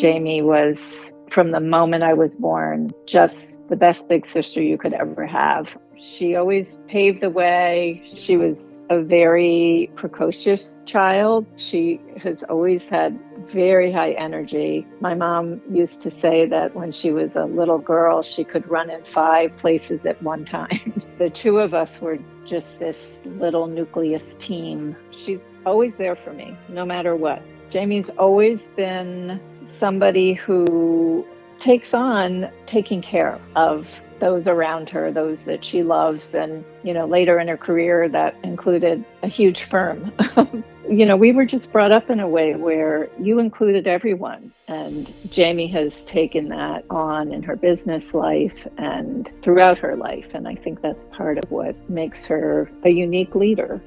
Jami was, from the moment I was born, just the best big sister you could ever have. She always paved the way. She was a very precocious child. She has always had very high energy. My mom used to say that when she was a little girl, she could run in 5 places at one time. The two of us were just this little nucleus team. She's always there for me, no matter what. Jami's always been somebody who takes on taking care of those around her, those that she loves. And, later in her career, that included a huge firm. We were just brought up in a way where you included everyone. And Jami has taken that on in her business life and throughout her life. And I think that's part of what makes her a unique leader.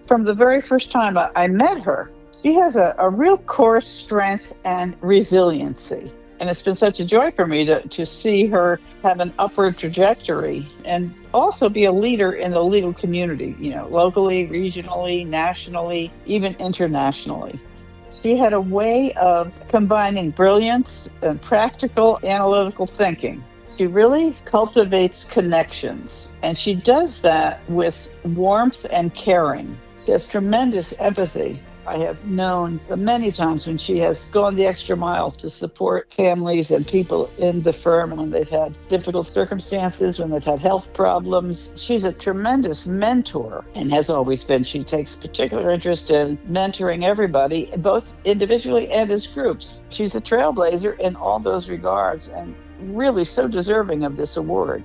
From the very first time I met her, she has a real core strength and resiliency. And it's been such a joy for me to see her have an upward trajectory and also be a leader in the legal community, locally, regionally, nationally, even internationally. She had a way of combining brilliance and practical analytical thinking. She really cultivates connections, and she does that with warmth and caring. She has tremendous empathy. I have known many times when she has gone the extra mile to support families and people in the firm when they've had difficult circumstances, when they've had health problems. She's a tremendous mentor and has always been. She takes particular interest in mentoring everybody, both individually and as groups. She's a trailblazer in all those regards and really so deserving of this award.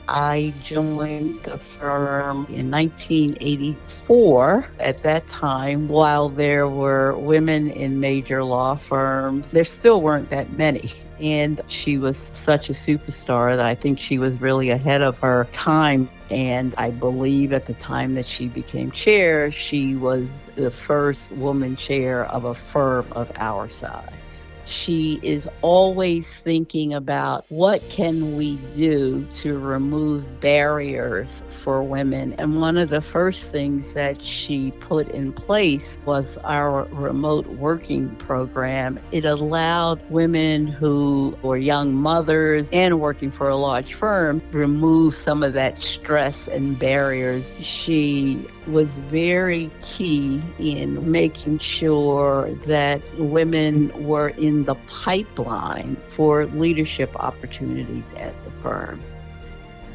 I joined the firm in 1984. At that time, while there were women in major law firms, there still weren't that many. And she was such a superstar that I think she was really ahead of her time. And I believe at the time that she became chair, she was the first woman chair of a firm of our size. She is always thinking about what can we do to remove barriers for women. And one of the first things that she put in place was our remote working program. It allowed women who were young mothers and working for a large firm remove some of that stress and barriers. She was very key in making sure that women were in the pipeline for leadership opportunities at the firm.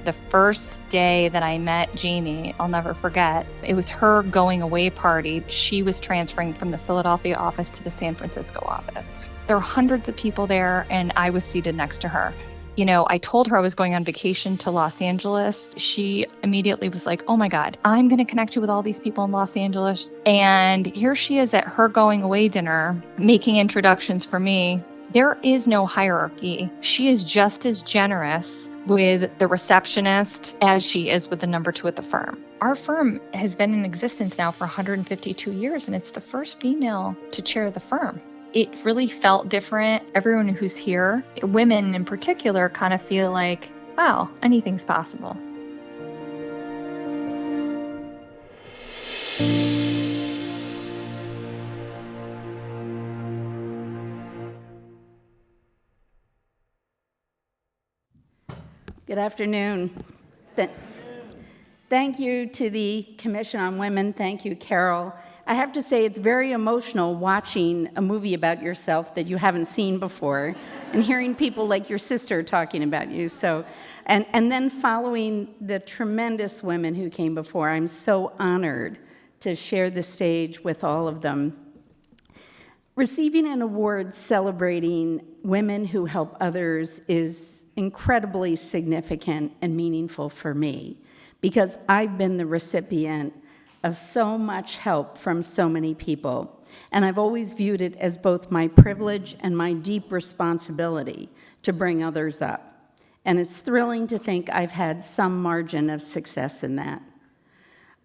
The first day that I met Jami, I'll never forget. It was her going away party. She was transferring from the Philadelphia office to the San Francisco office. There were hundreds of people there, and I was seated next to her. I told her I was going on vacation to Los Angeles. She immediately was like, oh my God, I'm going to connect you with all these people in Los Angeles. And here she is at her going away dinner, making introductions for me. There is no hierarchy. She is just as generous with the receptionist as she is with the number 2 at the firm. Our firm has been in existence now for 152 years, and it's the first female to chair the firm. It really felt different. Everyone who's here, women in particular, kind of feel like, wow, anything's possible. Good afternoon. Thank you to the Commission on Women. Thank you, Carol. I have to say it's very emotional watching a movie about yourself that you haven't seen before and hearing people like your sister talking about you. And then following the tremendous women who came before, I'm so honored to share the stage with all of them. Receiving an award celebrating women who help others is incredibly significant and meaningful for me because I've been the recipient of so much help from so many people. And I've always viewed it as both my privilege and my deep responsibility to bring others up. And it's thrilling to think I've had some margin of success in that.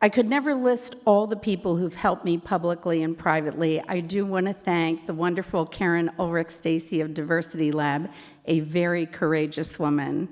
I could never list all the people who've helped me publicly and privately. I do want to thank the wonderful Karen Ulrich-Stacy of Diversity Lab, a very courageous woman,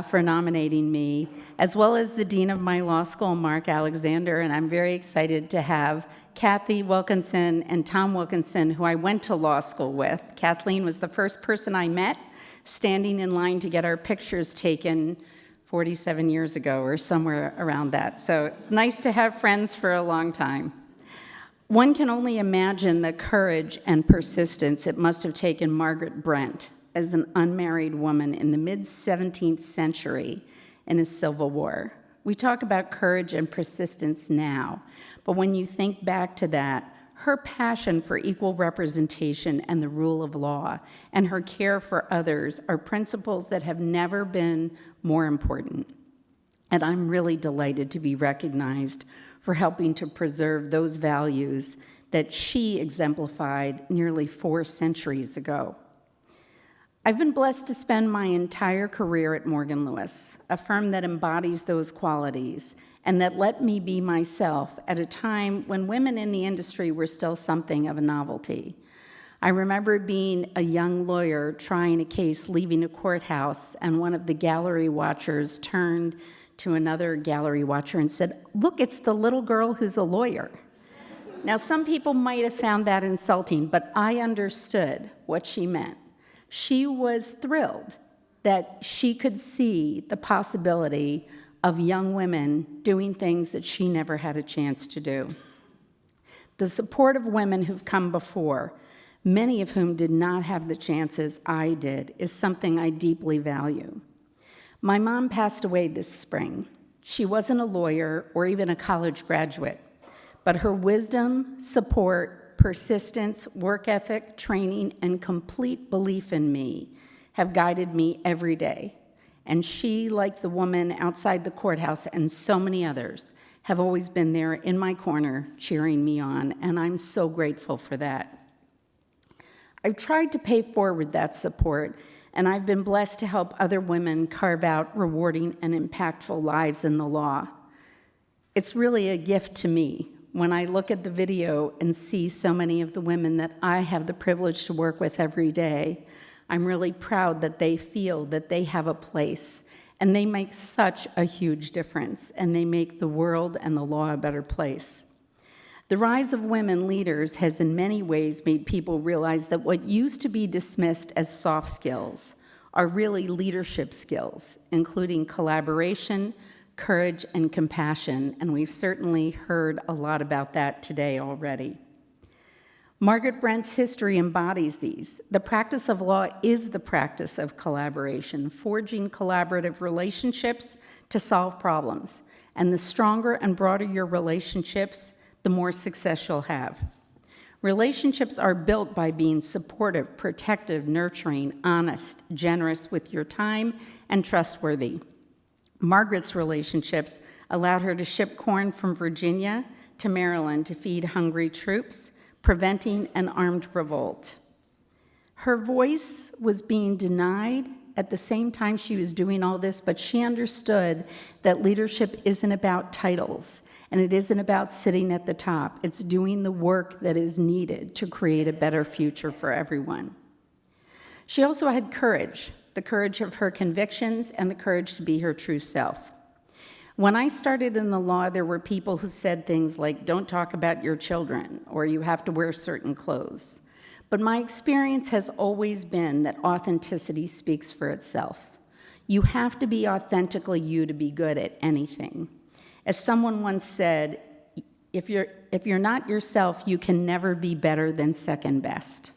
for nominating me, as well as the dean of my law school, Mark Alexander, and I'm very excited to have Kathy Wilkinson and Tom Wilkinson, who I went to law school with. Kathleen was the first person I met standing in line to get our pictures taken 47 years ago or somewhere around that. So it's nice to have friends for a long time. One can only imagine the courage and persistence it must have taken Margaret Brent as an unmarried woman in the mid-17th century in a civil war. We talk about courage and persistence now, but when you think back to that, her passion for equal representation and the rule of law and her care for others are principles that have never been more important. And I'm really delighted to be recognized for helping to preserve those values that she exemplified nearly 4 centuries ago. I've been blessed to spend my entire career at Morgan Lewis, a firm that embodies those qualities and that let me be myself at a time when women in the industry were still something of a novelty. I remember being a young lawyer trying a case leaving a courthouse, and one of the gallery watchers turned to another gallery watcher and said, "Look, it's the little girl who's a lawyer." Now, some people might have found that insulting, but I understood what she meant. She was thrilled that she could see the possibility of young women doing things that she never had a chance to do. The support of women who've come before, many of whom did not have the chances I did, is something I deeply value. My mom passed away this spring. She wasn't a lawyer or even a college graduate, but her wisdom, support, persistence, work ethic, training, and complete belief in me have guided me every day. And she, like the woman outside the courthouse and so many others, have always been there in my corner cheering me on, and I'm so grateful for that. I've tried to pay forward that support, and I've been blessed to help other women carve out rewarding and impactful lives in the law. It's really a gift to me when I look at the video and see so many of the women that I have the privilege to work with every day. I'm really proud that they feel that they have a place, and they make such a huge difference, and they make the world and the law a better place. The rise of women leaders has in many ways made people realize that what used to be dismissed as soft skills are really leadership skills, including collaboration, courage, and compassion, and we've certainly heard a lot about that today already. Margaret Brent's history embodies these. The practice of law is the practice of collaboration, forging collaborative relationships to solve problems. And the stronger and broader your relationships, the more success you'll have. Relationships are built by being supportive, protective, nurturing, honest, generous with your time, and trustworthy. Margaret's relationships allowed her to ship corn from Virginia to Maryland to feed hungry troops, preventing an armed revolt. Her voice was being denied at the same time she was doing all this, but she understood that leadership isn't about titles, and it isn't about sitting at the top. It's doing the work that is needed to create a better future for everyone. She also had courage, the courage of her convictions and the courage to be her true self. When I started in the law, there were people who said things like, "Don't talk about your children," or "You have to wear certain clothes." But my experience has always been that authenticity speaks for itself. You have to be authentically you to be good at anything. As someone once said, if you're not yourself, you can never be better than second best.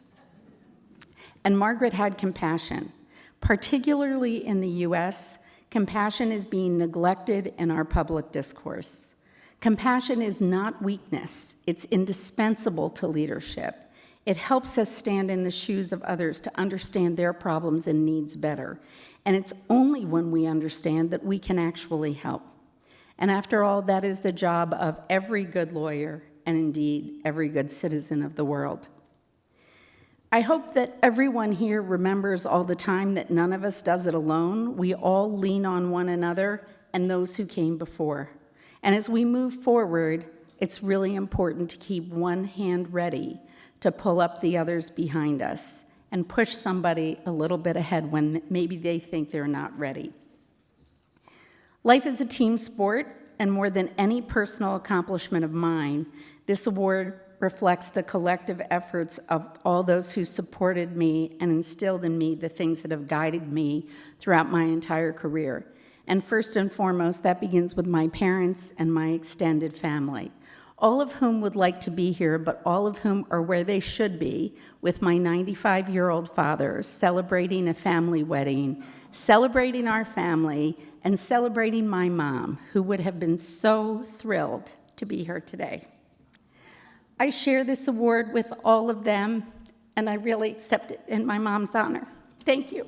And Margaret had compassion. Particularly in the US, compassion is being neglected in our public discourse. Compassion is not weakness. It's indispensable to leadership. It helps us stand in the shoes of others to understand their problems and needs better. And it's only when we understand that we can actually help. And after all, that is the job of every good lawyer and indeed every good citizen of the world. I hope that everyone here remembers all the time that none of us does it alone. We all lean on one another and those who came before. And as we move forward, it's really important to keep one hand ready to pull up the others behind us and push somebody a little bit ahead when maybe they think they're not ready. Life is a team sport, and more than any personal accomplishment of mine, this award reflects the collective efforts of all those who supported me and instilled in me the things that have guided me throughout my entire career. And first and foremost, that begins with my parents and my extended family, all of whom would like to be here, but all of whom are where they should be, with my 95-year-old father celebrating a family wedding, celebrating our family, and celebrating my mom, who would have been so thrilled to be here today. I share this award with all of them, and I really accept it in my mom's honor. Thank you.